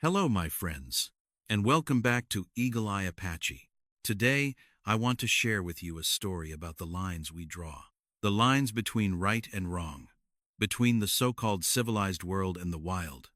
Hello, my friends, and welcome back to Eagle Eye Apache. Today, I want to share with you a story about the lines we draw. The lines between right and wrong, between the so-called civilized world and the wild,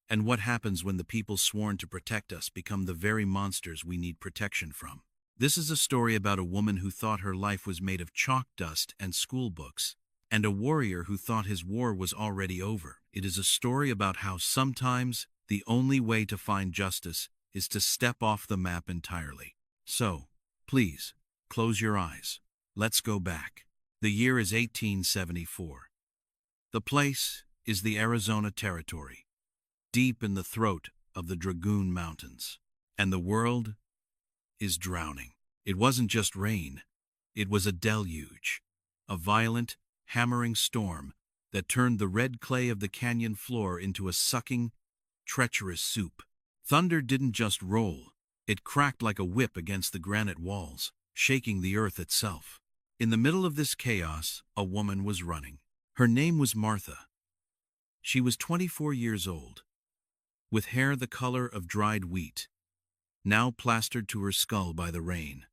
and what happens when the people sworn to protect us become the very monsters we need protection from. This is a story about a woman who thought her life was made of chalk dust and school books, and a warrior who thought his war was already over. It is a story about how sometimes the only way to find justice is to step off the map entirely. So, please, close your eyes. Let's go back. The year is 1874. The place is the Arizona Territory, deep in the throat of the Dragoon Mountains. And the world is drowning. It wasn't just rain. It was a deluge, a violent, hammering storm that turned the red clay of the canyon floor into a sucking, treacherous soup. Thunder didn't just roll, it cracked like a whip against the granite walls, shaking the earth itself. In the middle of this chaos, a woman was running. Her name was Martha. She was 24 years old, with hair the color of dried wheat, now plastered to her skull by the rain.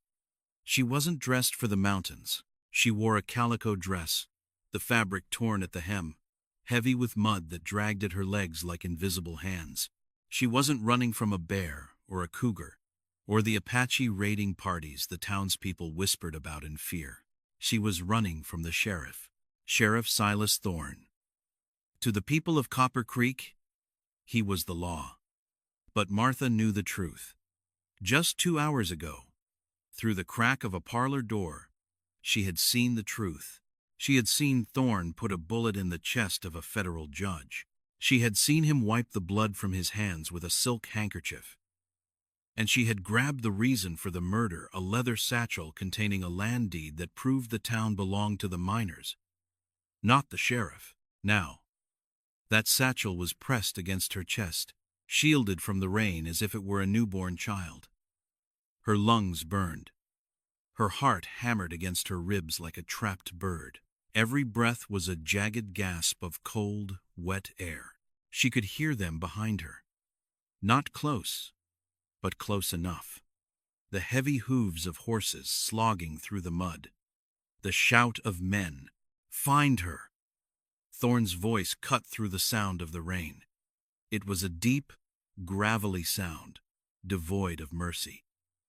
She wasn't dressed for the mountains. She wore a calico dress, the fabric torn at the hem, heavy with mud that dragged at her legs like invisible hands. She wasn't running from a bear or a cougar, or the Apache raiding parties the townspeople whispered about in fear. She was running from the sheriff, Sheriff Silas Thorne. To the people of Copper Creek, he was the law. But Martha knew the truth. Just 2 hours ago, through the crack of a parlor door, she had seen the truth. She had seen Thorne put a bullet in the chest of a federal judge. She had seen him wipe the blood from his hands with a silk handkerchief. And she had grabbed the reason for the murder, a leather satchel containing a land deed that proved the town belonged to the miners, not the sheriff. Now, that satchel was pressed against her chest, shielded from the rain as if it were a newborn child. Her lungs burned. Her heart hammered against her ribs like a trapped bird. Every breath was a jagged gasp of cold, wet air. She could hear them behind her. Not close, but close enough. The heavy hooves of horses slogging through the mud. The shout of men. "Find her!" Thorne's voice cut through the sound of the rain. It was a deep, gravelly sound, devoid of mercy.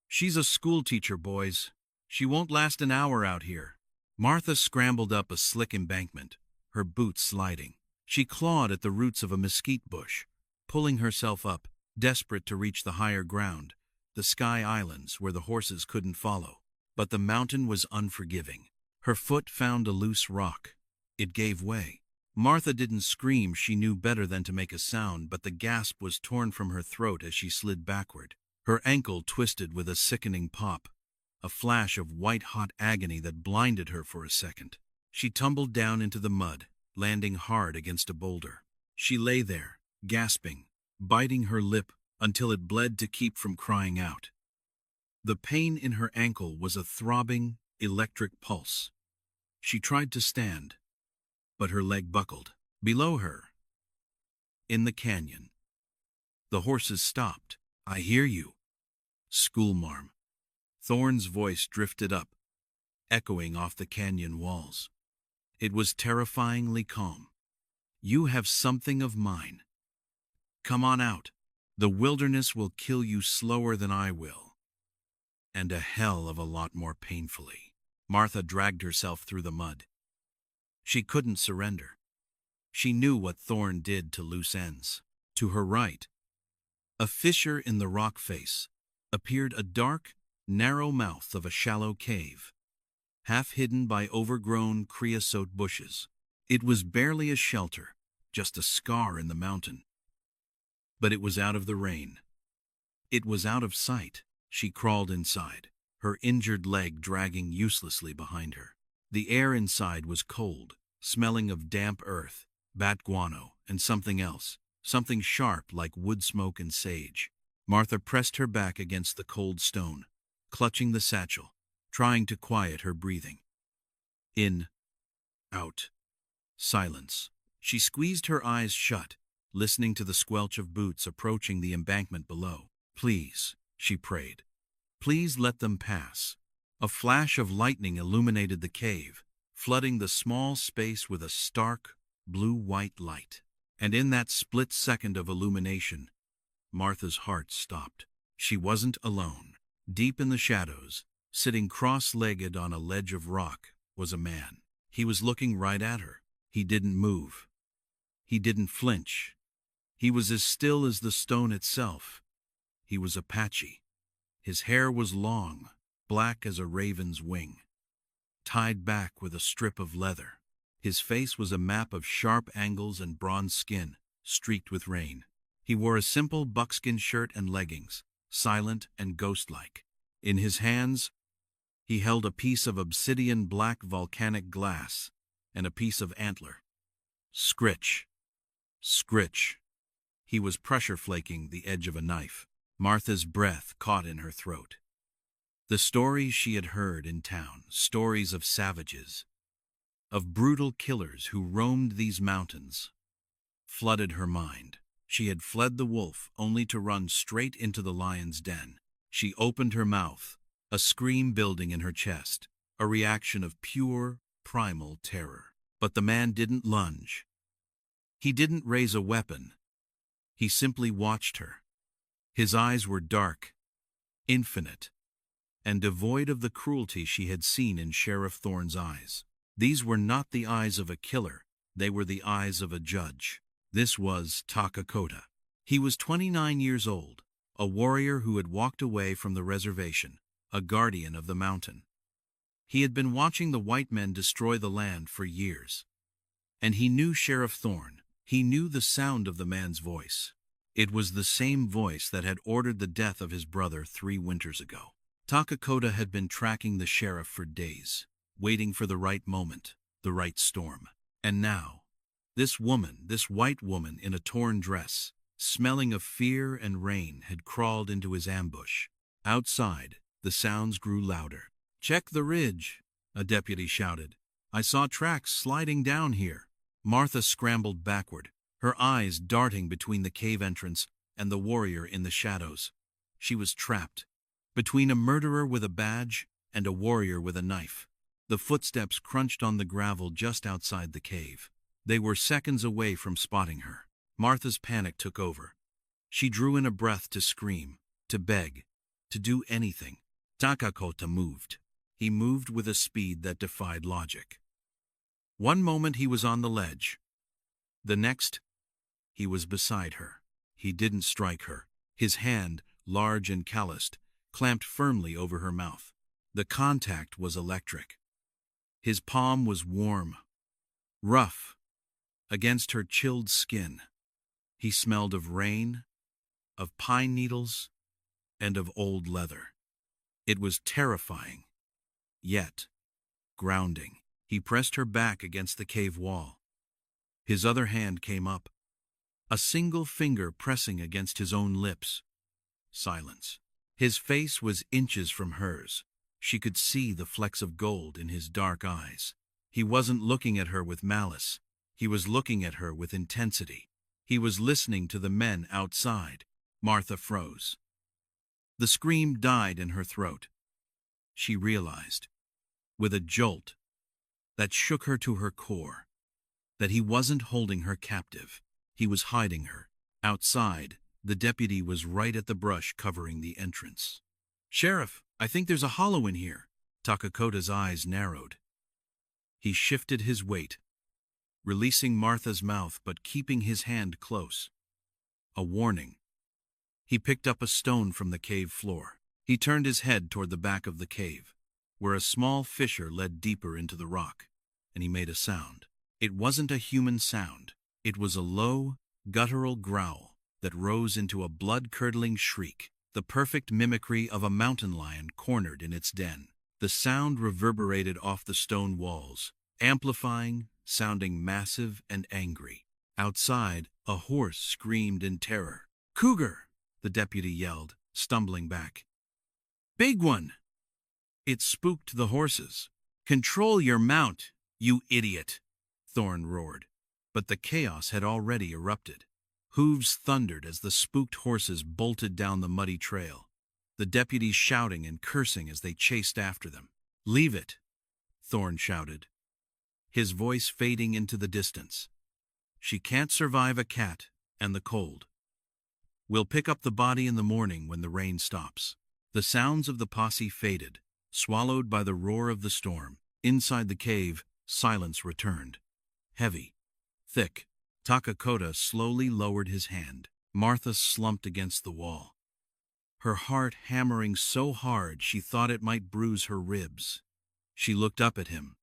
"She's a schoolteacher, boys. She won't last an hour out here." Martha scrambled up a slick embankment, her boots sliding. She clawed at the roots of a mesquite bush, pulling herself up, desperate to reach the higher ground, the sky islands where the horses couldn't follow. But the mountain was unforgiving. Her foot found a loose rock. It gave way. Martha didn't scream. She knew better than to make a sound, but the gasp was torn from her throat as she slid backward. Her ankle twisted with a sickening pop, a flash of white-hot agony that blinded her for a second. She tumbled down into the mud, landing hard against a boulder. She lay there, gasping, biting her lip until it bled to keep from crying out. The pain in her ankle was a throbbing, electric pulse. She tried to stand, but her leg buckled. Below her, in the canyon, the horses stopped. "I hear you, schoolmarm." Thorne's voice drifted up, echoing off the canyon walls. It was terrifyingly calm. "You have something of mine. Come on out. The wilderness will kill you slower than I will, and a hell of a lot more painfully." Martha dragged herself through the mud. She couldn't surrender. She knew what Thorne did to loose ends. To her right, a fissure in the rock face, appeared a dark, narrow mouth of a shallow cave, half hidden by overgrown creosote bushes. It was barely a shelter, just a scar in the mountain. But it was out of the rain. It was out of sight. She crawled inside, her injured leg dragging uselessly behind her. The air inside was cold, smelling of damp earth, bat guano, and something else, something sharp like wood smoke and sage. Martha pressed her back against the cold stone, clutching the satchel, trying to quiet her breathing. In, out, silence. She squeezed her eyes shut, listening to the squelch of boots approaching the embankment below. "Please," she prayed. "Please let them pass." A flash of lightning illuminated the cave, flooding the small space with a stark, blue-white light. And in that split second of illumination, Martha's heart stopped. She wasn't alone. Deep in the shadows, sitting cross-legged on a ledge of rock, was a man. He was looking right at her. He didn't move. He didn't flinch. He was as still as the stone itself. He was Apache. His hair was long, black as a raven's wing, tied back with a strip of leather. His face was a map of sharp angles and bronze skin, streaked with rain. He wore a simple buckskin shirt and leggings, silent and ghost-like. In his hands, he held a piece of obsidian black volcanic glass and a piece of antler. Scritch. Scritch. He was pressure-flaking the edge of a knife. Martha's breath caught in her throat. The stories she had heard in town, stories of savages, of brutal killers who roamed these mountains, flooded her mind. She had fled the wolf only to run straight into the lion's den. She opened her mouth, a scream building in her chest, a reaction of pure, primal terror. But the man didn't lunge. He didn't raise a weapon. He simply watched her. His eyes were dark, infinite, and devoid of the cruelty she had seen in Sheriff Thorne's eyes. These were not the eyes of a killer. They were the eyes of a judge. This was Takakota. He was 29 years old, a warrior who had walked away from the reservation, a guardian of the mountain. He had been watching the white men destroy the land for years. And he knew Sheriff Thorne. He knew the sound of the man's voice. It was the same voice that had ordered the death of his brother 3 winters ago. Takakota had been tracking the sheriff for days, waiting for the right moment, the right storm. And now, this woman, this white woman in a torn dress, smelling of fear and rain, had crawled into his ambush. Outside, the sounds grew louder. "Check the ridge," a deputy shouted. "I saw tracks sliding down here." Martha scrambled backward, her eyes darting between the cave entrance and the warrior in the shadows. She was trapped between a murderer with a badge and a warrior with a knife. The footsteps crunched on the gravel just outside the cave. They were seconds away from spotting her. Martha's panic took over. She drew in a breath to scream, to beg, to do anything. Takakota moved. He moved with a speed that defied logic. One moment he was on the ledge. The next, he was beside her. He didn't strike her. His hand, large and calloused, clamped firmly over her mouth. The contact was electric. His palm was warm, rough, against her chilled skin. He smelled of rain, of pine needles, and of old leather. It was terrifying, yet grounding. He pressed her back against the cave wall. His other hand came up, a single finger pressing against his own lips. Silence. His face was inches from hers. She could see the flecks of gold in his dark eyes. He wasn't looking at her with malice. He was looking at her with intensity. He was listening to the men outside. Martha froze. The scream died in her throat. She realized, with a jolt that shook her to her core, that he wasn't holding her captive. He was hiding her. Outside, the deputy was right at the brush covering the entrance. "Sheriff, I think there's a hollow in here." Takakota's eyes narrowed. He shifted his weight, releasing Martha's mouth but keeping his hand close. A warning. He picked up a stone from the cave floor. He turned his head toward the back of the cave, where a small fissure led deeper into the rock, and he made a sound. It wasn't a human sound. It was a low, guttural growl that rose into a blood-curdling shriek, the perfect mimicry of a mountain lion cornered in its den. The sound reverberated off the stone walls, amplifying, sounding massive and angry. Outside, a horse screamed in terror. "Cougar!" the deputy yelled, stumbling back. "Big one!" It spooked the horses. "Control your mount, you idiot!" Thorne roared. But the chaos had already erupted. Hooves thundered as the spooked horses bolted down the muddy trail, the deputies shouting and cursing as they chased after them. "Leave it," Thorne shouted, his voice fading into the distance. "She can't survive a cat and the cold. We'll pick up the body in the morning when the rain stops." The sounds of the posse faded, swallowed by the roar of the storm. Inside the cave, silence returned. Heavy, thick. Takakota slowly lowered his hand. Martha slumped against the wall, her heart hammering so hard she thought it might bruise her ribs. She looked up at him.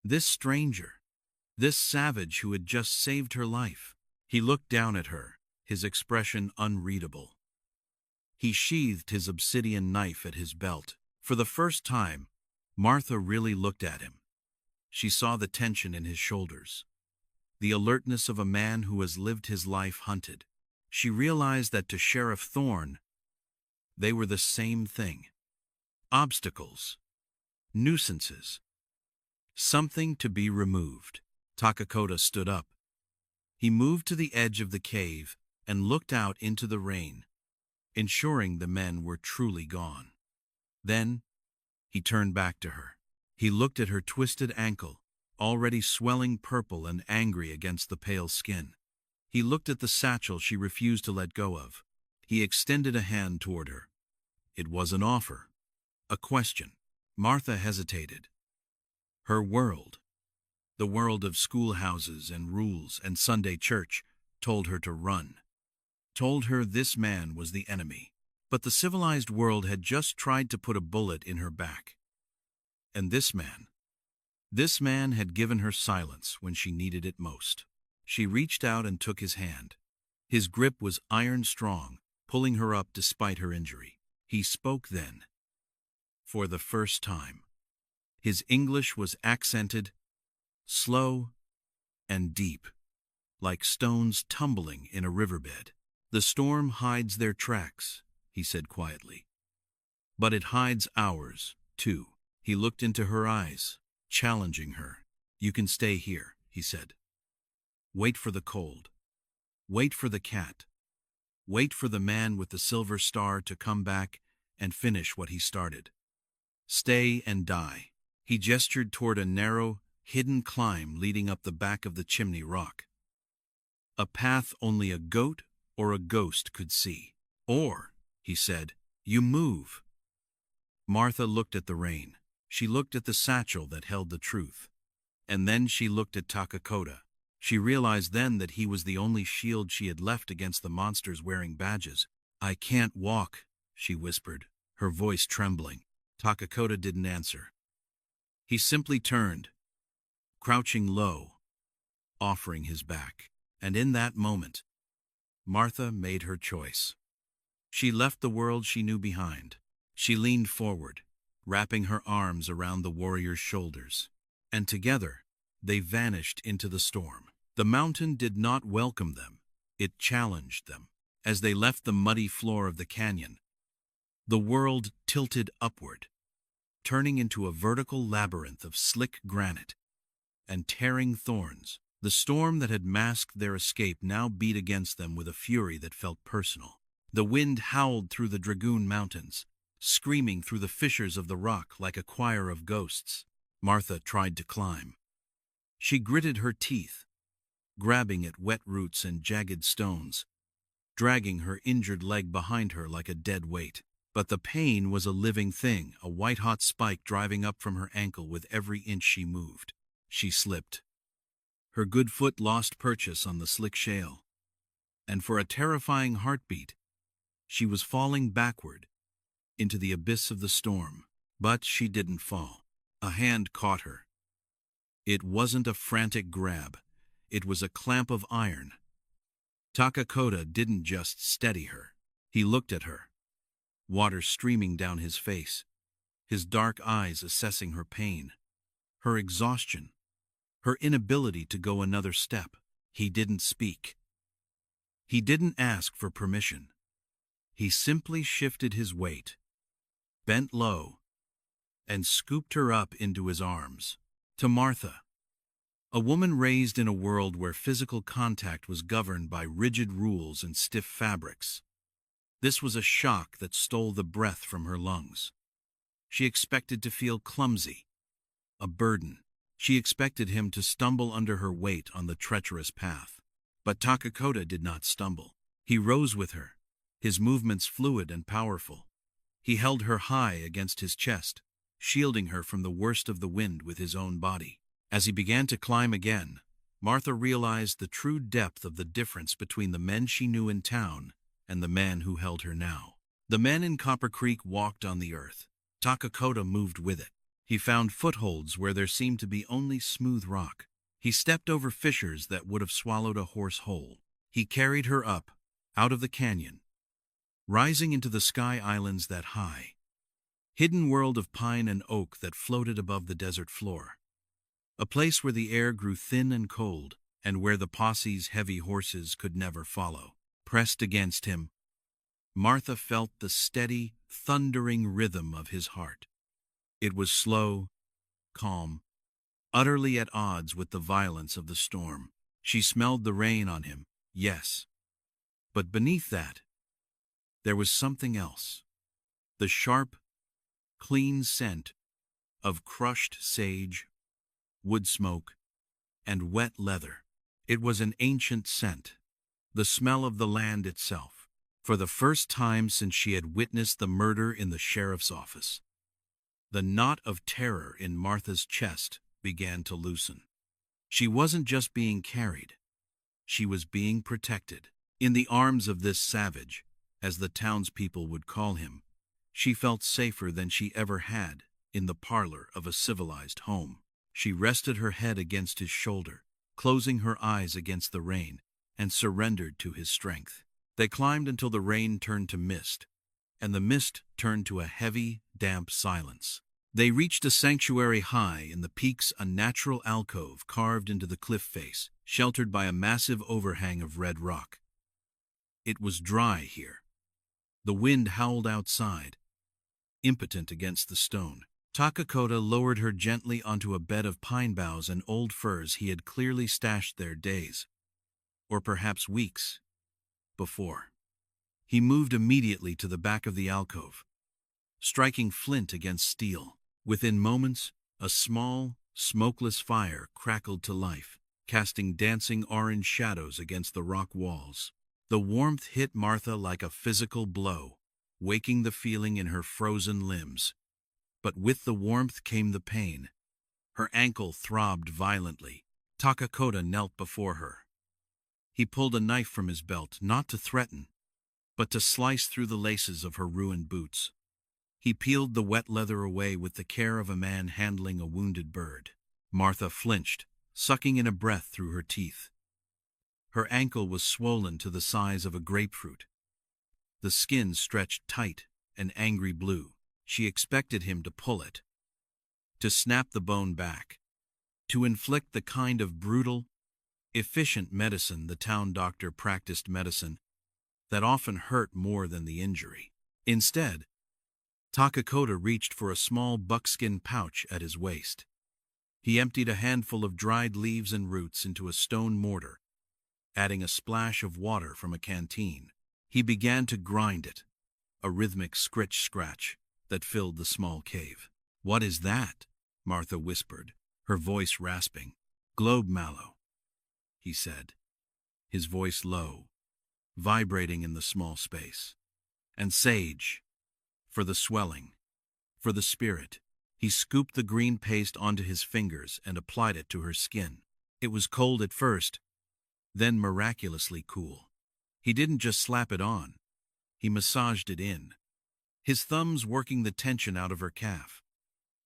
This stranger, this savage who had just saved her life. He looked down at her, his expression unreadable. He sheathed his obsidian knife at his belt. For the first time, Martha really looked at him. She saw the tension in his shoulders, the alertness of a man who has lived his life hunted. She realized that to Sheriff Thorne, they were the same thing. Obstacles, nuisances, something to be removed. Takakota stood up. He moved to the edge of the cave and looked out into the rain, ensuring the men were truly gone. Then, he turned back to her. He looked at her twisted ankle, already swelling purple and angry against the pale skin. He looked at the satchel she refused to let go of. He extended a hand toward her. It was an offer, a question. Martha hesitated. Her world, the world of schoolhouses and rules and Sunday church, told her to run. Told her this man was the enemy. But the civilized world had just tried to put a bullet in her back. And this man had given her silence when she needed it most. She reached out and took his hand. His grip was iron strong, pulling her up despite her injury. He spoke then, for the first time. His English was accented, slow, and deep, like stones tumbling in a riverbed. "The storm hides their tracks," he said quietly. "But it hides ours, too." He looked into her eyes, challenging her. "You can stay here," he said. "Wait for the cold. Wait for the cat. Wait for the man with the silver star to come back and finish what he started. Stay and die." He gestured toward a narrow, hidden climb leading up the back of the chimney rock. A path only a goat or a ghost could see. "Or," he said, "you move." Martha looked at the rain. She looked at the satchel that held the truth. And then she looked at Takakota. She realized then that he was the only shield she had left against the monsters wearing badges. "I can't walk," she whispered, her voice trembling. Takakota didn't answer. He simply turned, crouching low, offering his back. And in that moment, Martha made her choice. She left the world she knew behind. She leaned forward, wrapping her arms around the warrior's shoulders. And together, they vanished into the storm. The mountain did not welcome them. It challenged them. As they left the muddy floor of the canyon, the world tilted upward, turning into a vertical labyrinth of slick granite and tearing thorns. The storm that had masked their escape now beat against them with a fury that felt personal. The wind howled through the Dragoon Mountains, screaming through the fissures of the rock like a choir of ghosts. Martha tried to climb. She gritted her teeth, grabbing at wet roots and jagged stones, dragging her injured leg behind her like a dead weight. But the pain was a living thing, a white-hot spike driving up from her ankle with every inch she moved. She slipped. Her good foot lost purchase on the slick shale, and for a terrifying heartbeat, she was falling backward into the abyss of the storm. But she didn't fall. A hand caught her. It wasn't a frantic grab. It was a clamp of iron. Takakota didn't just steady her. He looked at her, water streaming down his face, his dark eyes assessing her pain, her exhaustion, her inability to go another step. He didn't speak. He didn't ask for permission. He simply shifted his weight, bent low, and scooped her up into his arms. To Martha, A woman raised in a world where physical contact was governed by rigid rules and stiff fabrics. This was a shock that stole the breath from her lungs. She expected to feel clumsy, a burden. She expected him to stumble under her weight on the treacherous path. But Takakota did not stumble. He rose with her, his movements fluid and powerful. He held her high against his chest, shielding her from the worst of the wind with his own body. As he began to climb again, Martha realized the true depth of the difference between the men she knew in town and the man who held her now. The men in Copper Creek walked on the earth. Takakota moved with it. He found footholds where there seemed to be only smooth rock. He stepped over fissures that would have swallowed a horse whole. He carried her up, out of the canyon, rising into the sky islands that high, hidden world of pine and oak that floated above the desert floor. A place where the air grew thin and cold, and where the posse's heavy horses could never follow. Pressed against him, Martha felt the steady, thundering rhythm of his heart. It was slow, calm, utterly at odds with the violence of the storm. She smelled the rain on him, yes. But beneath that, there was something else. The sharp, clean scent of crushed sage, wood smoke, and wet leather. It was an ancient scent, the smell of the land itself. For the first time since she had witnessed the murder in the sheriff's office, the knot of terror in Martha's chest began to loosen. She wasn't just being carried. She was being protected. In the arms of this savage, as the townspeople would call him, she felt safer than she ever had in the parlor of a civilized home. She rested her head against his shoulder, closing her eyes against the rain, and surrendered to his strength. They climbed until the rain turned to mist, and the mist turned to a heavy, damp silence. They reached a sanctuary high in the peak's unnatural alcove carved into the cliff face, sheltered by a massive overhang of red rock. It was dry here. The wind howled outside, impotent against the stone. Takakota lowered her gently onto a bed of pine boughs and old firs he had clearly stashed there days, or perhaps weeks, before. He moved immediately to the back of the alcove, striking flint against steel. Within moments, a small, smokeless fire crackled to life, casting dancing orange shadows against the rock walls. The warmth hit Martha like a physical blow, waking the feeling in her frozen limbs. But with the warmth came the pain. Her ankle throbbed violently. Takakota knelt before her. He pulled a knife from his belt, not to threaten, but to slice through the laces of her ruined boots. He peeled the wet leather away with the care of a man handling a wounded bird. Martha flinched, sucking in a breath through her teeth. Her ankle was swollen to the size of a grapefruit. The skin stretched tight, an angry blue. She expected him to pull it, to snap the bone back, to inflict the kind of brutal, efficient medicine the town doctor practiced medicine that often hurt more than the injury. Instead, Takakota reached for a small buckskin pouch at his waist. He emptied a handful of dried leaves and roots into a stone mortar, adding a splash of water from a canteen. He began to grind it, a rhythmic scritch-scratch that filled the small cave. "What is that?" Martha whispered, her voice rasping. "Globe mallow," he said, his voice low, vibrating in the small space. "And sage, for the swelling, for the spirit." He scooped the green paste onto his fingers and applied it to her skin. It was cold at first, then miraculously cool. He didn't just slap it on, he massaged it in, his thumbs working the tension out of her calf,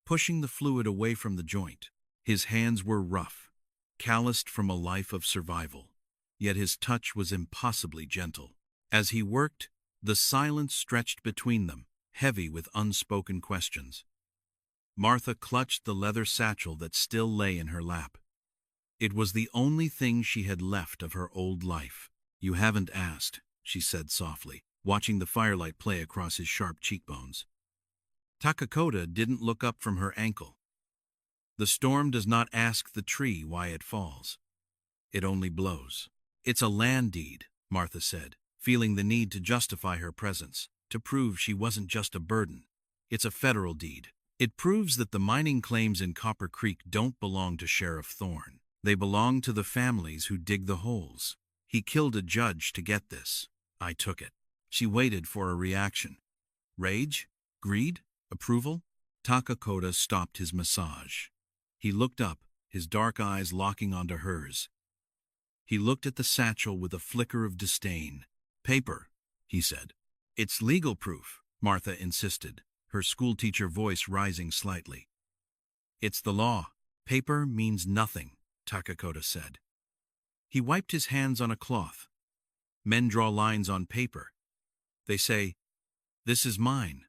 pushing the fluid away from the joint. His hands were rough, calloused from a life of survival, yet his touch was impossibly gentle. As he worked, the silence stretched between them, heavy with unspoken questions. Martha clutched the leather satchel that still lay in her lap. It was the only thing she had left of her old life. "You haven't asked," she said softly, watching the firelight play across his sharp cheekbones. Takakota didn't look up from her ankle. The storm does not ask the tree why it falls. It only blows. It's a land deed, Martha said, feeling the need to justify her presence, to prove she wasn't just a burden. It's a federal deed. It proves that the mining claims in Copper Creek don't belong to Sheriff Thorne. They belong to the families who dig the holes. He killed a judge to get this. I took it. She waited for a reaction. Rage? Greed? Approval? Takakoda stopped his massage. He looked up, his dark eyes locking onto hers. He looked at the satchel with a flicker of disdain. Paper, he said. It's legal proof, Martha insisted, her schoolteacher voice rising slightly. It's the law. Paper means nothing, Takakoda said. He wiped his hands on a cloth. Men draw lines on paper. They say, "This is mine.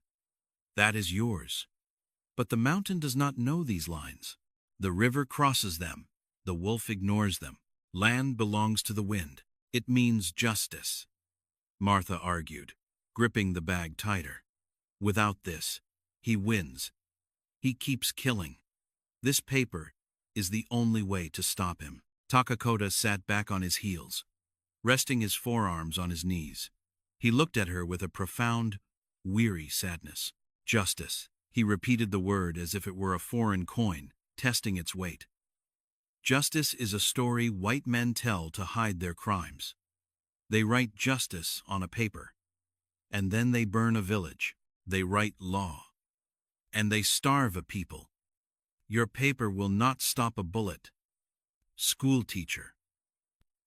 That is yours." But the mountain does not know these lines. The river crosses them. The wolf ignores them. Land belongs to the wind. It means justice. Martha argued, gripping the bag tighter. Without this, he wins. He keeps killing. This paper is the only way to stop him. Takakoda sat back on his heels, resting his forearms on his knees. He looked at her with a profound, weary sadness. Justice. He repeated the word as if it were a foreign coin, testing its weight. Justice is a story white men tell to hide their crimes. They write justice on a paper, and then they burn a village. They write law, and they starve a people. Your paper will not stop a bullet, schoolteacher,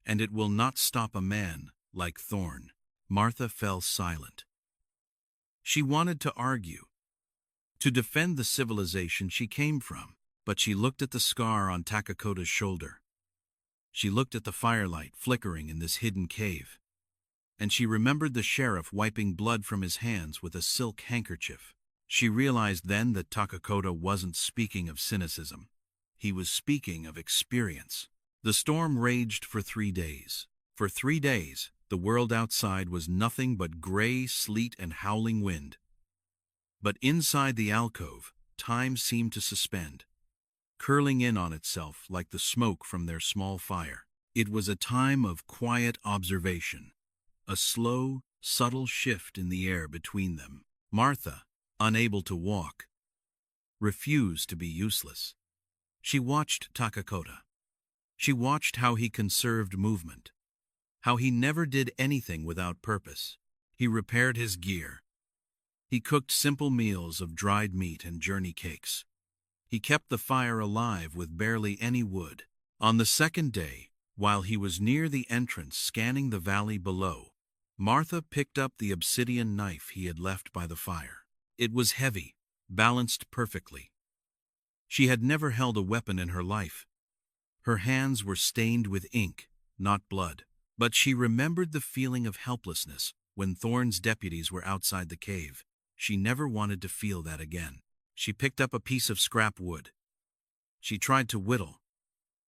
and it will not stop a man like Thorne. Martha fell silent. She wanted to argue, to defend the civilization she came from, but she looked at the scar on Takakoda's shoulder. She looked at the firelight flickering in this hidden cave, and she remembered the sheriff wiping blood from his hands with a silk handkerchief. She realized then that Takakoda wasn't speaking of cynicism. He was speaking of experience. The storm raged for 3 days. For 3 days, the world outside was nothing but gray sleet and howling wind. But inside the alcove, time seemed to suspend, curling in on itself like the smoke from their small fire. It was a time of quiet observation, a slow, subtle shift in the air between them. Martha, unable to walk, refused to be useless. She watched Takakoda. She watched how he conserved movement, how he never did anything without purpose. He repaired his gear. He cooked simple meals of dried meat and journey cakes. He kept the fire alive with barely any wood. On the second day, while he was near the entrance scanning the valley below, Martha picked up the obsidian knife he had left by the fire. It was heavy, balanced perfectly. She had never held a weapon in her life. Her hands were stained with ink, not blood. But she remembered the feeling of helplessness when Thorne's deputies were outside the cave. She never wanted to feel that again. She picked up a piece of scrap wood. She tried to whittle,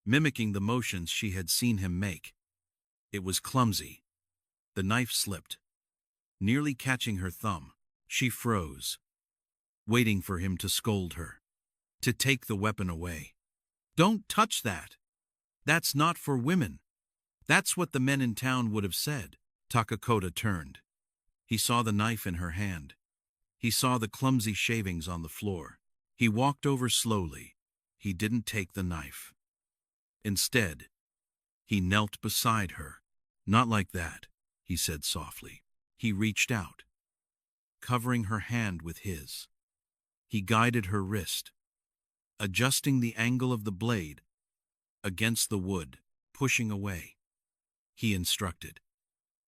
mimicking the motions she had seen him make. It was clumsy. The knife slipped, nearly catching her thumb. She froze, waiting for him to scold her, to take the weapon away. "Don't touch that. That's not for women." That's what the men in town would have said. Takakoda turned. He saw the knife in her hand. He saw the clumsy shavings on the floor. He walked over slowly. He didn't take the knife. Instead, he knelt beside her. "Not like that," he said softly. He reached out, covering her hand with his. He guided her wrist, adjusting the angle of the blade against the wood, pushing away. He instructed,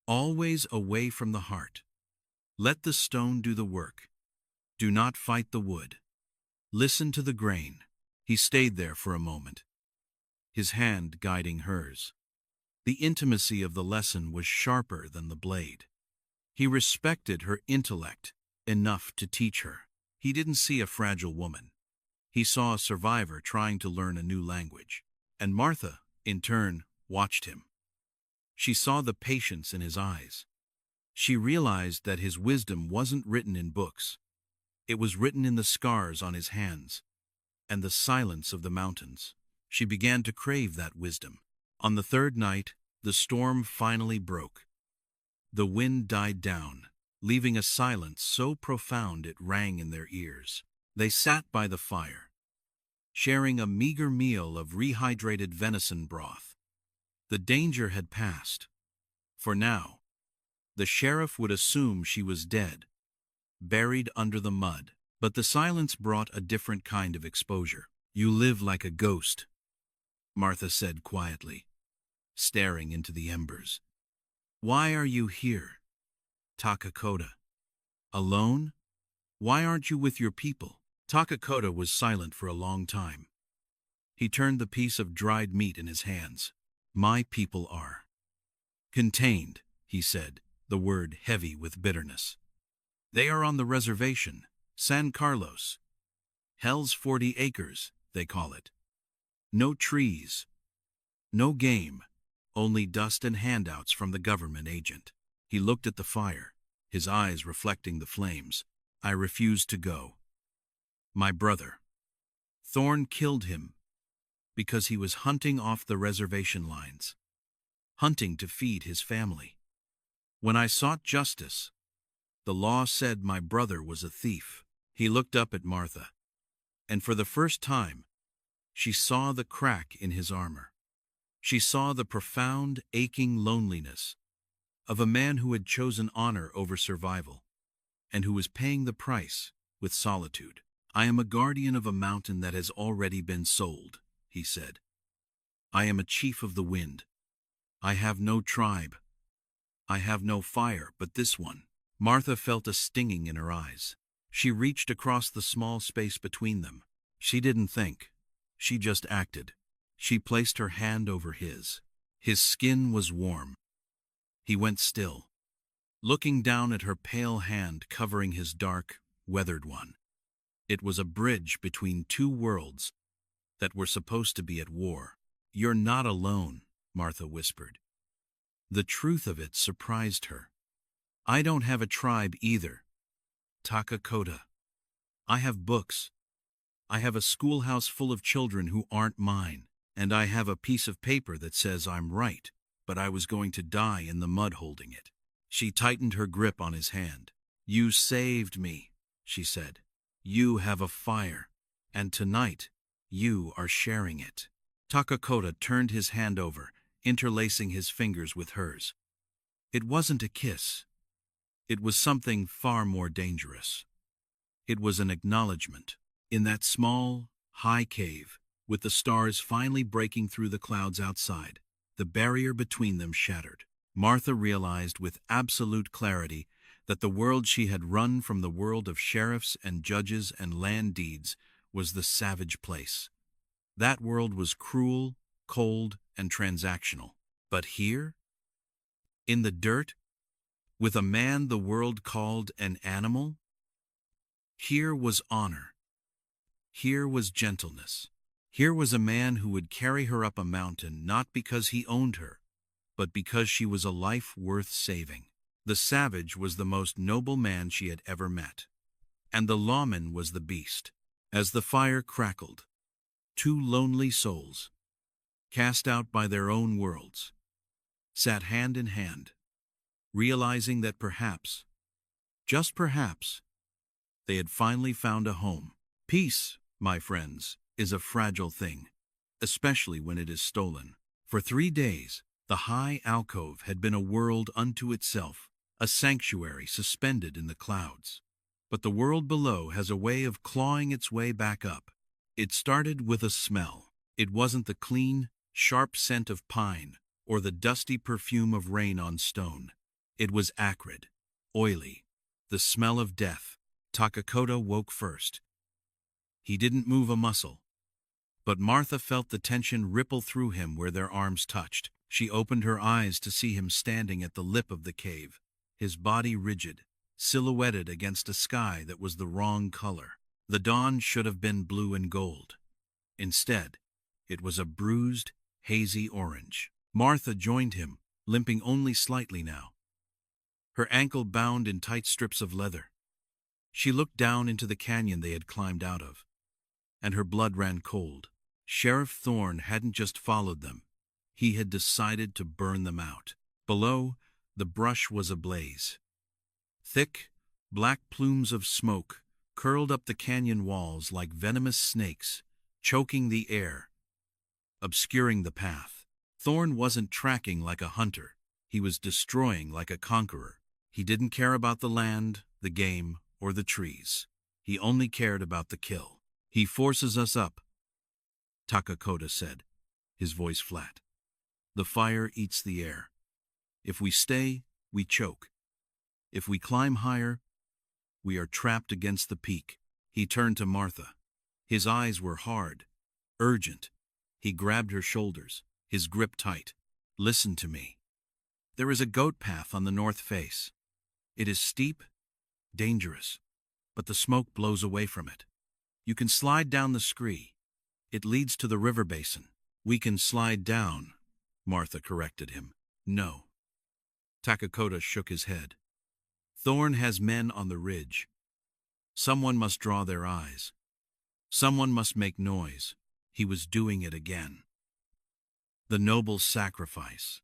"Always away from the heart. Let the stone do the work. Do not fight the wood. Listen to the grain." He stayed there for a moment, his hand guiding hers. The intimacy of the lesson was sharper than the blade. He respected her intellect enough to teach her. He didn't see a fragile woman. He saw a survivor trying to learn a new language. And Martha, in turn, watched him. She saw the patience in his eyes. She realized that his wisdom wasn't written in books. It was written in the scars on his hands, and the silence of the mountains. She began to crave that wisdom. On the third night, the storm finally broke. The wind died down, leaving a silence so profound it rang in their ears. They sat by the fire, sharing a meager meal of rehydrated venison broth. The danger had passed. For now, the sheriff would assume she was dead, buried under the mud. But the silence brought a different kind of exposure. "You live like a ghost," Martha said quietly, staring into the embers. "Why are you here, Takakota? Alone? Why aren't you with your people?" Takakota was silent for a long time. He turned the piece of dried meat in his hands. "My people are contained," he said, the word heavy with bitterness. "They are on the reservation, San Carlos. Hell's 40 acres, they call it. No trees, no game, only dust and handouts from the government agent." He looked at the fire, his eyes reflecting the flames. "I refuse to go. My brother, Thorn, killed him because he was hunting off the reservation lines, hunting to feed his family. When I sought justice, the law said my brother was a thief." He looked up at Martha, and for the first time, she saw the crack in his armor. She saw the profound, aching loneliness of a man who had chosen honor over survival, and who was paying the price with solitude. "I am a guardian of a mountain that has already been sold," he said. "I am a chief of the wind. I have no tribe. I have no fire but this one." Martha felt a stinging in her eyes. She reached across the small space between them. She didn't think. She just acted. She placed her hand over his. His skin was warm. He went still, looking down at her pale hand covering his dark, weathered one. It was a bridge between two worlds that were supposed to be at war. "You're not alone," Martha whispered. The truth of it surprised her. "I don't have a tribe either, Takakota. I have books. I have a schoolhouse full of children who aren't mine, and I have a piece of paper that says I'm right, but I was going to die in the mud holding it." She tightened her grip on his hand. "You saved me," she said. "You have a fire, and tonight you are sharing it." Takakota turned his hand over, interlacing his fingers with hers. It wasn't a kiss. It was something far more dangerous. It was an acknowledgement. In that small, high cave, with the stars finally breaking through the clouds outside, the barrier between them shattered. Martha realized with absolute clarity that the world she had run from, the world of sheriffs and judges and land deeds, was the savage place. That world was cruel, cold, and transactional. But here, in the dirt, with a man the world called an animal, here was honor. Here was gentleness. Here was a man who would carry her up a mountain not because he owned her, but because she was a life worth saving. The savage was the most noble man she had ever met, and the lawman was the beast. As the fire crackled, two lonely souls, cast out by their own worlds, sat hand in hand, realizing that perhaps, just perhaps, they had finally found a home. Peace, my friends, is a fragile thing, especially when it is stolen. For 3 days, the high alcove had been a world unto itself, a sanctuary suspended in the clouds. But the world below has a way of clawing its way back up. It started with a smell. It wasn't the clean, sharp scent of pine or the dusty perfume of rain on stone. It was acrid, oily, the smell of death. Takakota woke first. He didn't move a muscle, but Martha felt the tension ripple through him where their arms touched. She opened her eyes to see him standing at the lip of the cave, his body rigid, silhouetted against a sky that was the wrong color. The dawn should have been blue and gold. Instead, it was a bruised, hazy orange. Martha joined him, limping only slightly now, her ankle bound in tight strips of leather. She looked down into the canyon they had climbed out of. and her blood ran cold. Sheriff Thorne hadn't just followed them. He had decided to burn them out. Below, the brush was ablaze. Thick, black plumes of smoke curled up the canyon walls like venomous snakes, choking the air, obscuring the path. Thorne wasn't tracking like a hunter. He was destroying like a conqueror. He didn't care about the land, the game, or the trees. He only cared about the kill. "He forces us up," Takakota said, his voice flat. "The fire eats the air. If we stay, we choke. If we climb higher, we are trapped against the peak." He turned to Martha. His eyes were hard, urgent. He grabbed her shoulders, his grip tight. "Listen to me. There is a goat path on the north face. It is steep, dangerous, but the smoke blows away from it. You can slide down the scree. It leads to the river basin." "We can slide down," Martha corrected him. "No." Takakota shook his head. "Thorne has men on the ridge. Someone must draw their eyes. Someone must make noise." He was doing it again. The noble sacrifice.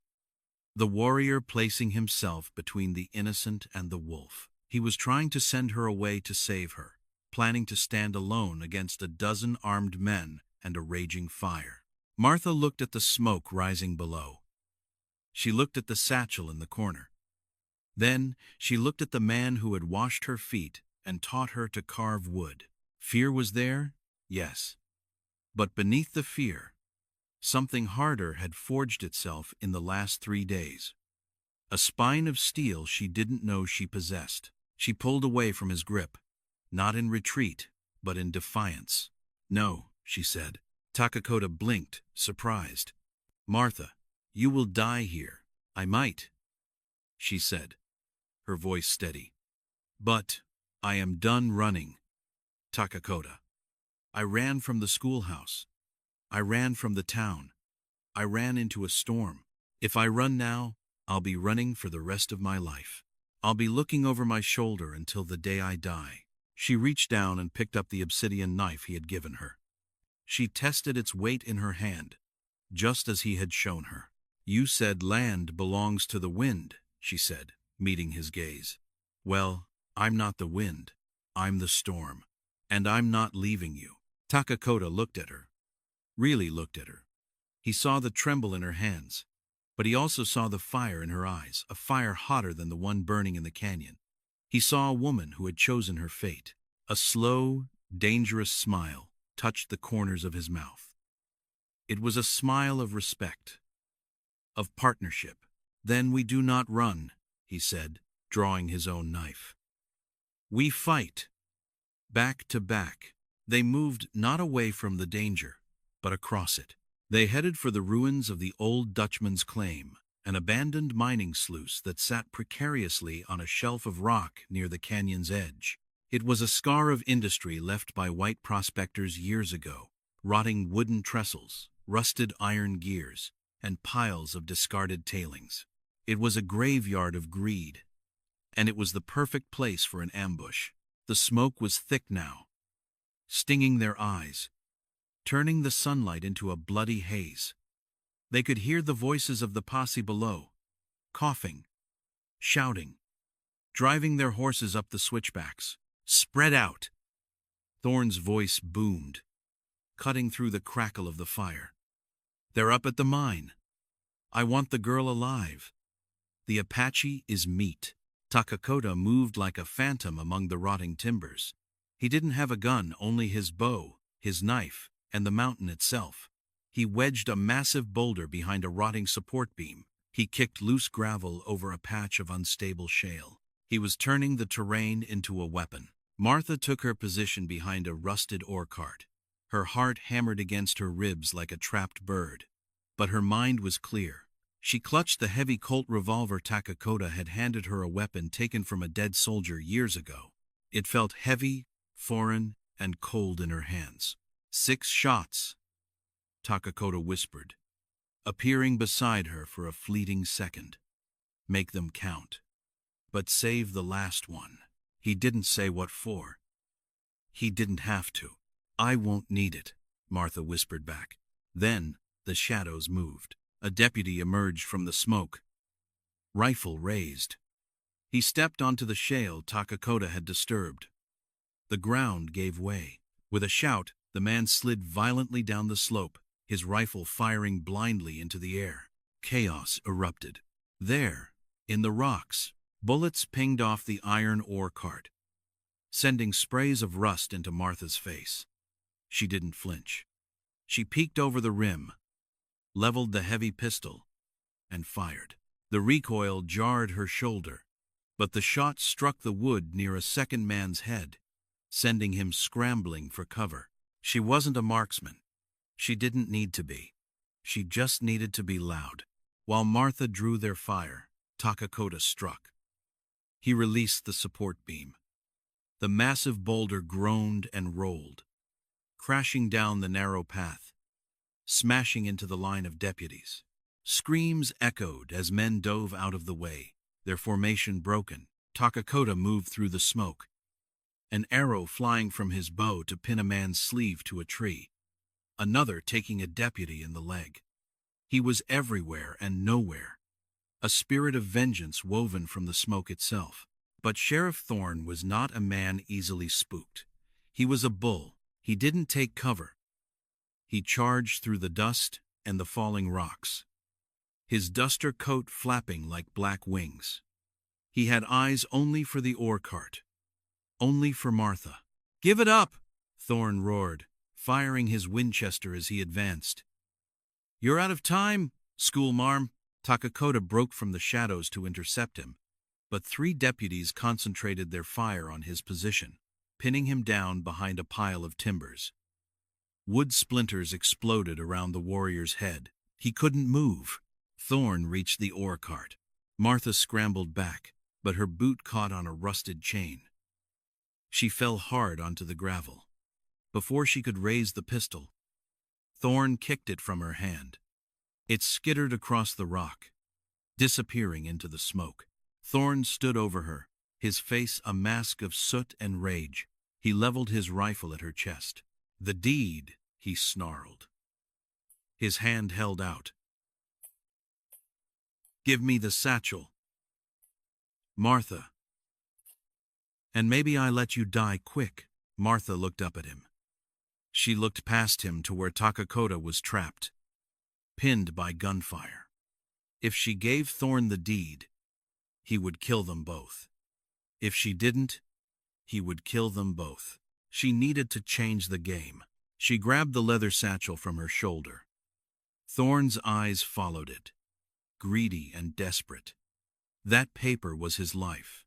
The warrior placing himself between the innocent and the wolf. He was trying to send her away to save her, planning to stand alone against a dozen armed men and a raging fire. Martha looked at the smoke rising below. She looked at the satchel in the corner. Then she looked at the man who had washed her feet and taught her to carve wood. Fear was there, yes. But beneath the fear, something harder had forged itself in the last 3 days. A spine of steel she didn't know she possessed. She pulled away from his grip, not in retreat, but in defiance. "No," she said. Takakota blinked, surprised. "Martha, you will die here." "I might," she said, her voice steady. "But I am done running, Takakota. I ran from the schoolhouse. I ran from the town. I ran into a storm. If I run now, I'll be running for the rest of my life. I'll be looking over my shoulder until the day I die." She reached down and picked up the obsidian knife he had given her. She tested its weight in her hand, just as he had shown her. "You said land belongs to the wind," she said, meeting his gaze. "Well, I'm not the wind. I'm the storm. And I'm not leaving you." Takakota looked at her, really looked at her. He saw the tremble in her hands, but he also saw the fire in her eyes, a fire hotter than the one burning in the canyon. He saw a woman who had chosen her fate. A slow, dangerous smile touched the corners of his mouth. It was a smile of respect, of partnership. "Then we do not run," he said, drawing his own knife. "We fight, back to back." They moved not away from the danger, but across it. They headed for the ruins of the old Dutchman's claim, an abandoned mining sluice that sat precariously on a shelf of rock near the canyon's edge. It was a scar of industry left by white prospectors years ago, rotting wooden trestles, rusted iron gears, and piles of discarded tailings. It was a graveyard of greed, and it was the perfect place for an ambush. The smoke was thick now, stinging their eyes, turning the sunlight into a bloody haze. They could hear the voices of the posse below, coughing, shouting, driving their horses up the switchbacks. "Spread out!" Thorne's voice boomed, cutting through the crackle of the fire. "They're up at the mine. I want the girl alive. The Apache is meat." Takakota moved like a phantom among the rotting timbers. He didn't have a gun, only his bow, his knife, and the mountain itself. He wedged a massive boulder behind a rotting support beam. He kicked loose gravel over a patch of unstable shale. He was turning the terrain into a weapon. Martha took her position behind a rusted ore cart. Her heart hammered against her ribs like a trapped bird. But her mind was clear. She clutched the heavy Colt revolver Takakota had handed her, a weapon taken from a dead soldier years ago. It felt heavy, foreign, and cold in her hands. 6 shots, Takakota whispered, appearing beside her for a fleeting second. "Make them count. But save the last one." He didn't say what for. He didn't have to. "I won't need it," Martha whispered back. Then the shadows moved. A deputy emerged from the smoke, rifle raised. He stepped onto the shale Takakota had disturbed. The ground gave way. With a shout, the man slid violently down the slope, his rifle firing blindly into the air. Chaos erupted. There, in the rocks, bullets pinged off the iron ore cart, sending sprays of rust into Martha's face. She didn't flinch. She peeked over the rim, leveled the heavy pistol, and fired. The recoil jarred her shoulder, but the shot struck the wood near a second man's head, sending him scrambling for cover. She wasn't a marksman. She didn't need to be. She just needed to be loud. While Martha drew their fire, Takakota struck. He released the support beam. The massive boulder groaned and rolled, crashing down the narrow path, smashing into the line of deputies. Screams echoed as men dove out of the way, their formation broken. Takakota moved through the smoke, an arrow flying from his bow to pin a man's sleeve to a tree, another taking a deputy in the leg. He was everywhere and nowhere, a spirit of vengeance woven from the smoke itself. But Sheriff Thorne was not a man easily spooked. He was a bull. He didn't take cover. He charged through the dust and the falling rocks, his duster coat flapping like black wings. He had eyes only for the ore cart, only for Martha. "Give it up!" Thorne roared, firing his Winchester as he advanced. "You're out of time, schoolmarm." Takakota broke from the shadows to intercept him, but 3 deputies concentrated their fire on his position, pinning him down behind a pile of timbers. Wood splinters exploded around the warrior's head. He couldn't move. Thorne reached the ore cart. Martha scrambled back, but her boot caught on a rusted chain. She fell hard onto the gravel. Before she could raise the pistol, Thorne kicked it from her hand. It skittered across the rock, disappearing into the smoke. Thorne stood over her, his face a mask of soot and rage. He leveled his rifle at her chest. "The deed," he snarled. His hand held out. "Give me the satchel, Martha. And maybe I let you die quick." Martha looked up at him. She looked past him to where Takakota was trapped, pinned by gunfire. If she gave Thorne the deed, he would kill them both. If she didn't, he would kill them both. She needed to change the game. She grabbed the leather satchel from her shoulder. Thorne's eyes followed it, greedy and desperate. That paper was his life.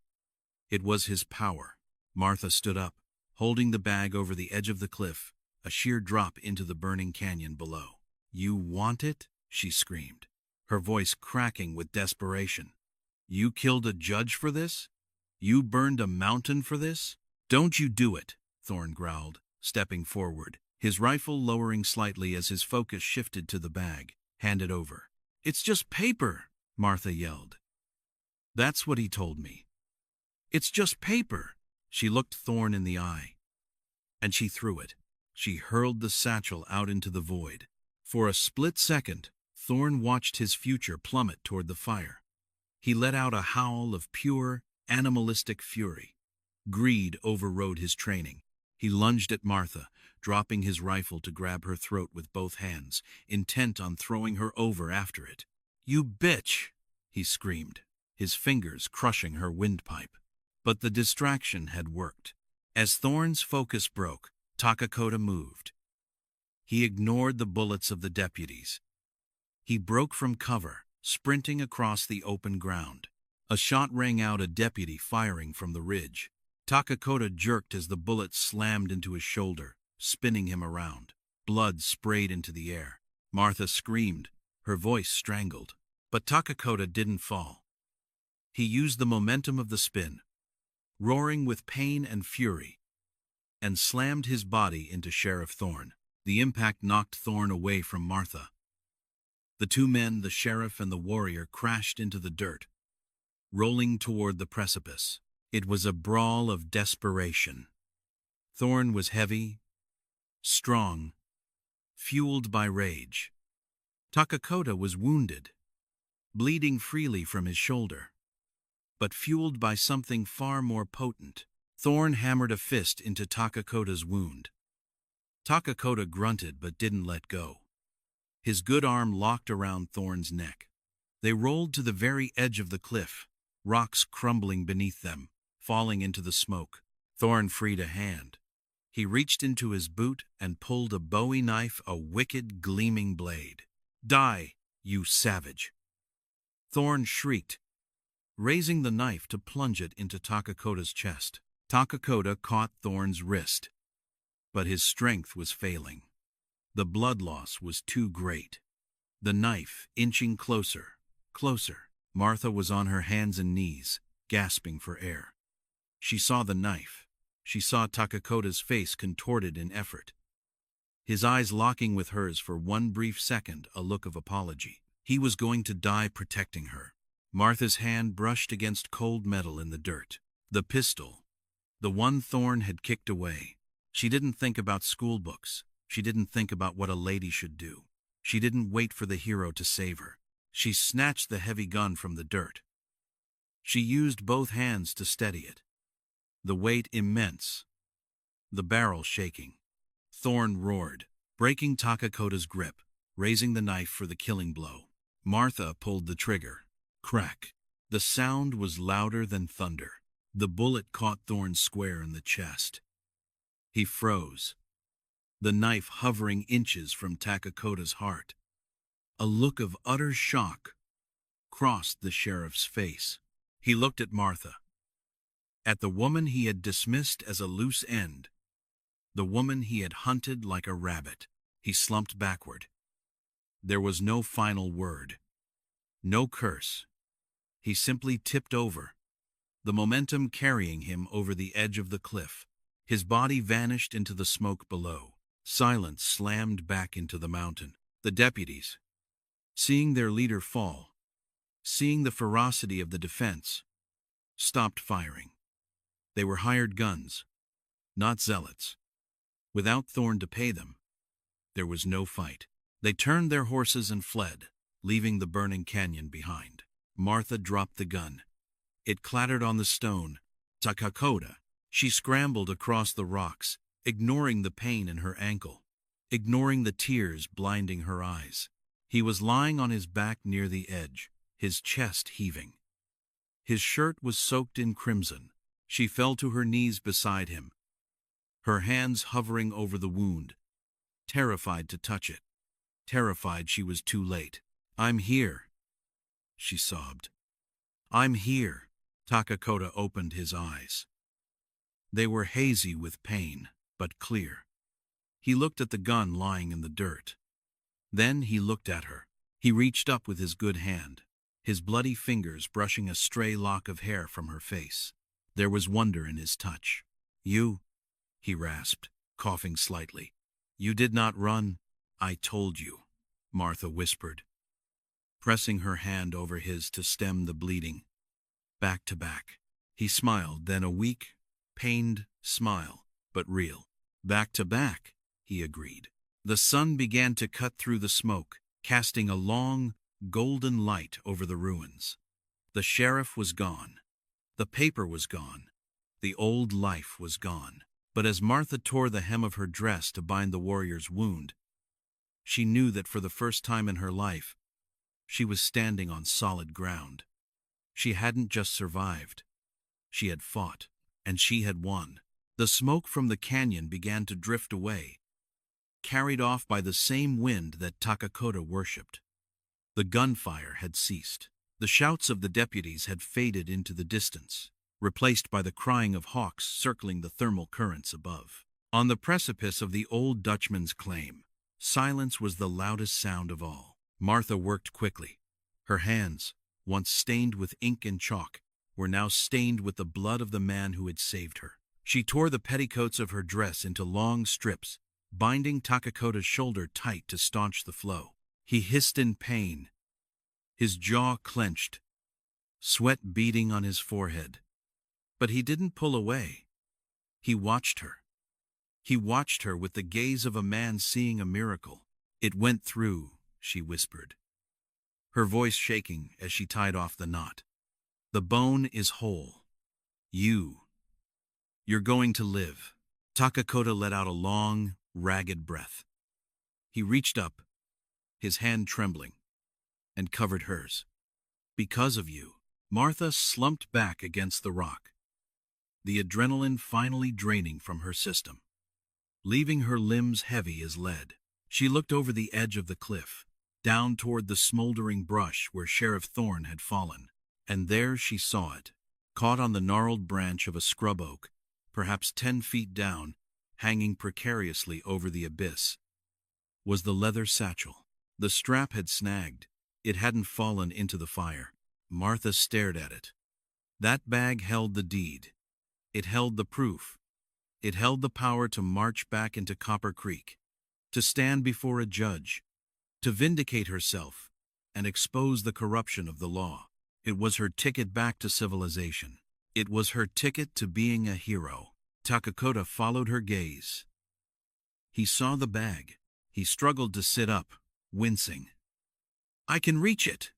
It was his power. Martha stood up, holding the bag over the edge of the cliff, a sheer drop into the burning canyon below. "You want it?" she screamed, her voice cracking with desperation. "You killed a judge for this? You burned a mountain for this? Don't you do it," Thorne growled, stepping forward, his rifle lowering slightly as his focus shifted to the bag. "Hand it over." "It's just paper," Martha yelled. "That's what he told me. It's just paper." She looked Thorne in the eye, and she threw it. She hurled the satchel out into the void. For a split second, Thorne watched his future plummet toward the fire. He let out a howl of pure, animalistic fury. Greed overrode his training. He lunged at Martha, dropping his rifle to grab her throat with both hands, intent on throwing her over after it. "You bitch!" he screamed, his fingers crushing her windpipe. But the distraction had worked. As Thorne's focus broke, Takakota moved. He ignored the bullets of the deputies. He broke from cover, sprinting across the open ground. A shot rang out, a deputy firing from the ridge. Takakota jerked as the bullet slammed into his shoulder, spinning him around. Blood sprayed into the air. Martha screamed, her voice strangled. But Takakota didn't fall. He used the momentum of the spin, roaring with pain and fury, and slammed his body into Sheriff Thorne. The impact knocked Thorne away from Martha. The 2 men, the sheriff and the warrior, crashed into the dirt, rolling toward the precipice. It was a brawl of desperation. Thorne was heavy, strong, fueled by rage. Takakota was wounded, bleeding freely from his shoulder, but fueled by something far more potent. Thorn hammered a fist into Takakota's wound. Takakota grunted but didn't let go. His good arm locked around Thorn's neck. They rolled to the very edge of the cliff, rocks crumbling beneath them, falling into the smoke. Thorn freed a hand. He reached into his boot and pulled a bowie knife, a wicked, gleaming blade. "Die, you savage!" Thorn shrieked, raising the knife to plunge it into Takakota's chest. Takakota caught Thorn's wrist, but his strength was failing. The blood loss was too great. The knife inching closer, closer. Martha was on her hands and knees, gasping for air. She saw the knife. She saw Takakota's face contorted in effort, his eyes locking with hers for one brief second, a look of apology. He was going to die protecting her. Martha's hand brushed against cold metal in the dirt. The pistol, the one Thorn had kicked away. She didn't think about school books. She didn't think about what a lady should do. She didn't wait for the hero to save her. She snatched the heavy gun from the dirt. She used both hands to steady it, the weight immense, the barrel shaking. Thorn roared, breaking Takakota's grip, raising the knife for the killing blow. Martha pulled the trigger. Crack. The sound was louder than thunder. The bullet caught Thorn square in the chest. He froze, the knife hovering inches from Takakota's heart. A look of utter shock crossed the sheriff's face. He looked at Martha, at the woman he had dismissed as a loose end, the woman he had hunted like a rabbit. He slumped backward. There was no final word, no curse. He simply tipped over, the momentum carrying him over the edge of the cliff. His body vanished into the smoke below. Silence slammed back into the mountain. The deputies, seeing their leader fall, seeing the ferocity of the defense, stopped firing. They were hired guns, not zealots. Without Thorn to pay them, there was no fight. They turned their horses and fled, leaving the burning canyon behind. Martha dropped the gun. It clattered on the stone. Takakota. She scrambled across the rocks, ignoring the pain in her ankle, ignoring the tears blinding her eyes. He was lying on his back near the edge, his chest heaving. His shirt was soaked in crimson. She fell to her knees beside him, her hands hovering over the wound, terrified to touch it, terrified she was too late. "I'm here," she sobbed. "I'm here." Takakota opened his eyes. They were hazy with pain, but clear. He looked at the gun lying in the dirt. Then he looked at her. He reached up with his good hand, his bloody fingers brushing a stray lock of hair from her face. There was wonder in his touch. "You," he rasped, coughing slightly. "You did not run." "I told you," Martha whispered, pressing her hand over his to stem the bleeding. Back to back. He smiled, then a weak, pained smile, but real. "Back to back," he agreed. The sun began to cut through the smoke, casting a long, golden light over the ruins. The sheriff was gone. The paper was gone. The old life was gone. But as Martha tore the hem of her dress to bind the warrior's wound, she knew that for the first time in her life, she was standing on solid ground. She hadn't just survived. She had fought, and she had won. The smoke from the canyon began to drift away, carried off by the same wind that Takakota worshipped. The gunfire had ceased. The shouts of the deputies had faded into the distance, replaced by the crying of hawks circling the thermal currents above. On the precipice of the old Dutchman's claim, silence was the loudest sound of all. Martha worked quickly. Her hands, once stained with ink and chalk, were now stained with the blood of the man who had saved her. She tore the petticoats of her dress into long strips, binding Takakota's shoulder tight to staunch the flow. He hissed in pain, his jaw clenched, sweat beading on his forehead. But he didn't pull away. He watched her. He watched her with the gaze of a man seeing a miracle. "It went through," she whispered, her voice shaking as she tied off the knot. "The bone is whole. You're going to live." Takakota let out a long, ragged breath. He reached up, his hand trembling, and covered hers. "Because of you." Martha slumped back against the rock, the adrenaline finally draining from her system, leaving her limbs heavy as lead. She looked over the edge of the cliff, down toward the smoldering brush where Sheriff Thorne had fallen, and there she saw it, caught on the gnarled branch of a scrub oak, perhaps 10 feet down, hanging precariously over the abyss, was the leather satchel. The strap had snagged. It hadn't fallen into the fire. Martha stared at it. That bag held the deed. It held the proof. It held the power to march back into Copper Creek, to stand before a judge, to vindicate herself and expose the corruption of the law. It was her ticket back to civilization. It was her ticket to being a hero. Takakota followed her gaze. He saw the bag. He struggled to sit up, wincing. "I can reach it,"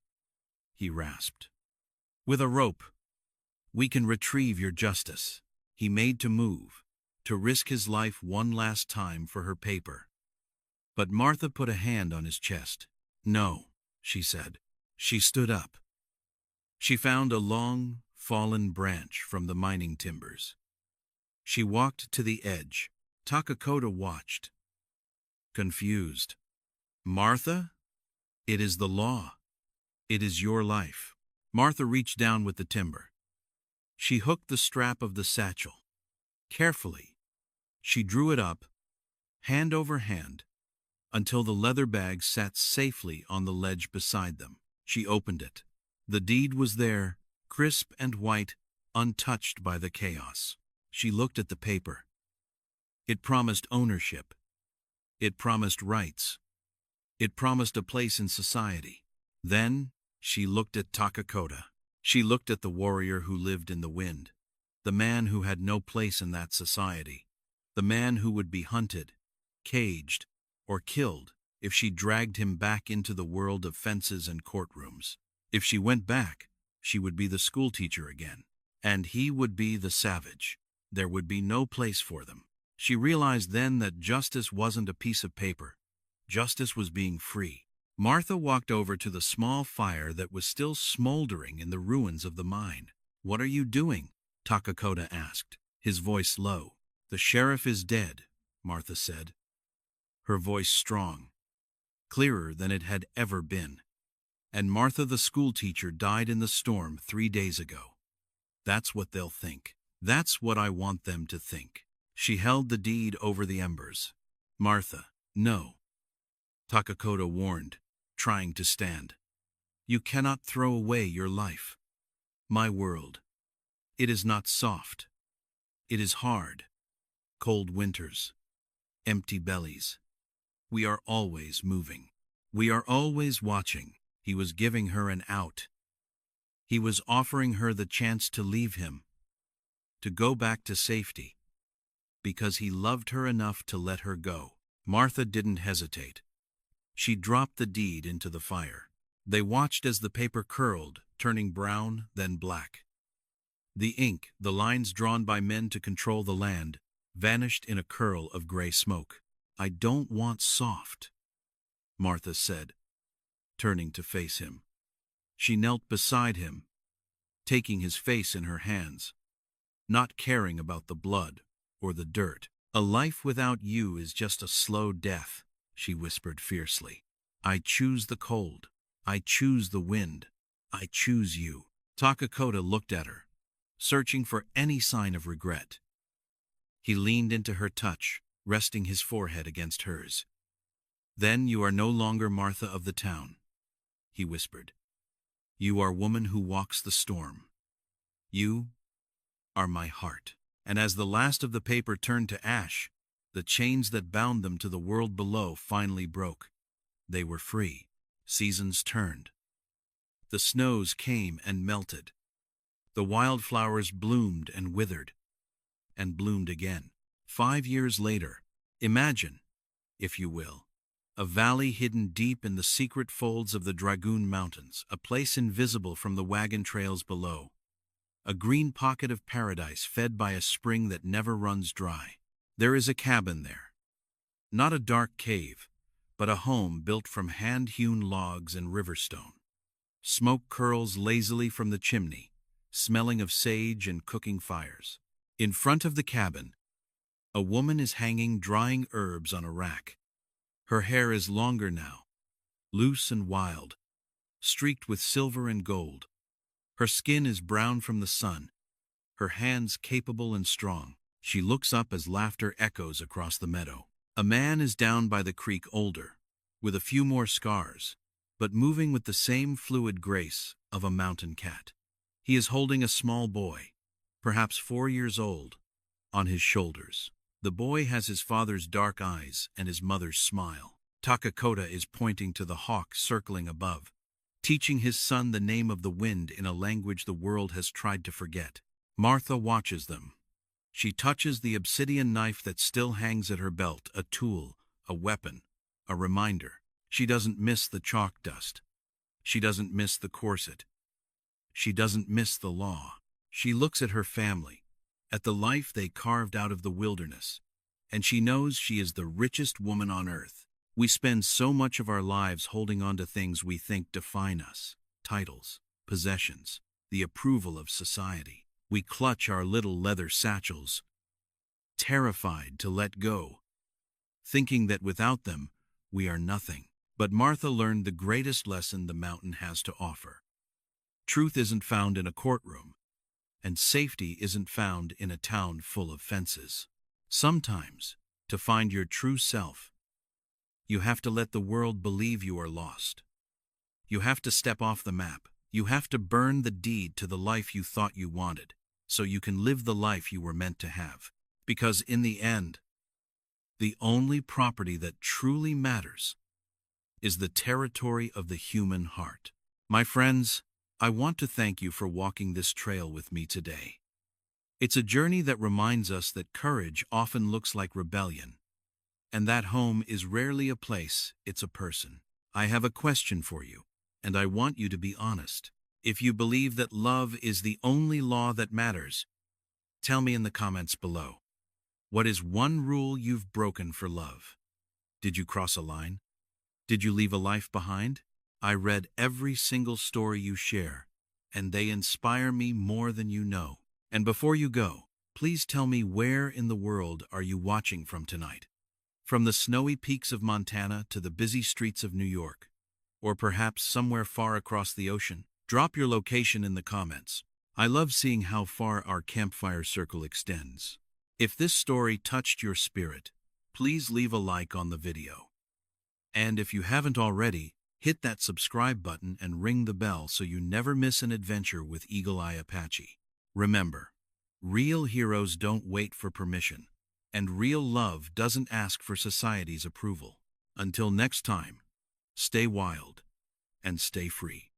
he rasped. "With a rope. We can retrieve your justice." He made to move, to risk his life one last time for her paper. But Martha put a hand on his chest. "No," she said. She stood up. She found a long, fallen branch from the mining timbers. She walked to the edge. Takakota watched, confused. "Martha? It is the law. It is your life." Martha reached down with the timber. She hooked the strap of the satchel. Carefully, she drew it up, hand over hand, until the leather bag sat safely on the ledge beside them. She opened it. The deed was there, crisp and white, untouched by the chaos. She looked at the paper. It promised ownership. It promised rights. It promised a place in society. Then she looked at Takakota. She looked at the warrior who lived in the wind, the man who had no place in that society, the man who would be hunted, caged, or killed if she dragged him back into the world of fences and courtrooms. If she went back, she would be the schoolteacher again, and he would be the savage. There would be no place for them. She realized then that justice wasn't a piece of paper. Justice was being free. Martha walked over to the small fire that was still smoldering in the ruins of the mine. "What are you doing?" Takakota asked, his voice low. "The sheriff is dead," Martha said, her voice strong, clearer than it had ever been. "And Martha the schoolteacher died in the storm 3 days ago. That's what they'll think. That's what I want them to think." She held the deed over the embers. "Martha, no," Takakota warned, trying to stand. "You cannot throw away your life. My world. It is not soft. It is hard. Cold winters. Empty bellies. We are always moving. We are always watching." He was giving her an out. He was offering her the chance to leave him, to go back to safety, because he loved her enough to let her go. Martha didn't hesitate. She dropped the deed into the fire. They watched as the paper curled, turning brown, then black. The ink, the lines drawn by men to control the land, vanished in a curl of gray smoke. "I don't want soft," Martha said, turning to face him. She knelt beside him, taking his face in her hands, not caring about the blood or the dirt. "A life without you is just a slow death," she whispered fiercely. "I choose the cold. I choose the wind. I choose you." Takakota looked at her, searching for any sign of regret. He leaned into her touch, resting his forehead against hers. "Then you are no longer Martha of the town," he whispered. "You are woman who walks the storm. You are my heart." And as the last of the paper turned to ash, the chains that bound them to the world below finally broke. They were free. Seasons turned. The snows came and melted. The wildflowers bloomed and withered, and bloomed again. 5 years later, imagine, if you will, a valley hidden deep in the secret folds of the Dragoon Mountains, a place invisible from the wagon trails below. A green pocket of paradise fed by a spring that never runs dry. There is a cabin there. Not a dark cave, but a home built from hand-hewn logs and river stone. Smoke curls lazily from the chimney, smelling of sage and cooking fires. In front of the cabin, a woman is hanging drying herbs on a rack. Her hair is longer now, loose and wild, streaked with silver and gold. Her skin is brown from the sun, her hands capable and strong. She looks up as laughter echoes across the meadow. A man is down by the creek, older, with a few more scars, but moving with the same fluid grace of a mountain cat. He is holding a small boy, perhaps 4 years old, on his shoulders. The boy has his father's dark eyes and his mother's smile. Takakota is pointing to the hawk circling above, teaching his son the name of the wind in a language the world has tried to forget. Martha watches them. She touches the obsidian knife that still hangs at her belt, a tool, a weapon, a reminder. She doesn't miss the chalk dust. She doesn't miss the corset. She doesn't miss the law. She looks at her family, at the life they carved out of the wilderness, and she knows she is the richest woman on earth. We spend so much of our lives holding on to things we think define us: titles, possessions, the approval of society. We clutch our little leather satchels, terrified to let go, thinking that without them, we are nothing. But Martha learned the greatest lesson the mountain has to offer. Truth isn't found in a courtroom, and safety isn't found in a town full of fences. Sometimes, to find your true self, you have to let the world believe you are lost. You have to step off the map. You have to burn the deed to the life you thought you wanted, so you can live the life you were meant to have. Because in the end, the only property that truly matters is the territory of the human heart. My friends, I want to thank you for walking this trail with me today. It's a journey that reminds us that courage often looks like rebellion, and that home is rarely a place, it's a person. I have a question for you, and I want you to be honest. If you believe that love is the only law that matters, tell me in the comments below. What is one rule you've broken for love? Did you cross a line? Did you leave a life behind? I read every single story you share, and they inspire me more than you know. And before you go, please tell me, where in the world are you watching from tonight? From the snowy peaks of Montana to the busy streets of New York, or perhaps somewhere far across the ocean? Drop your location in the comments. I love seeing how far our campfire circle extends. If this story touched your spirit, please leave a like on the video. And if you haven't already, hit that subscribe button and ring the bell so you never miss an adventure with Eagle Eye Apache. Remember, real heroes don't wait for permission, and real love doesn't ask for society's approval. Until next time, stay wild and stay free.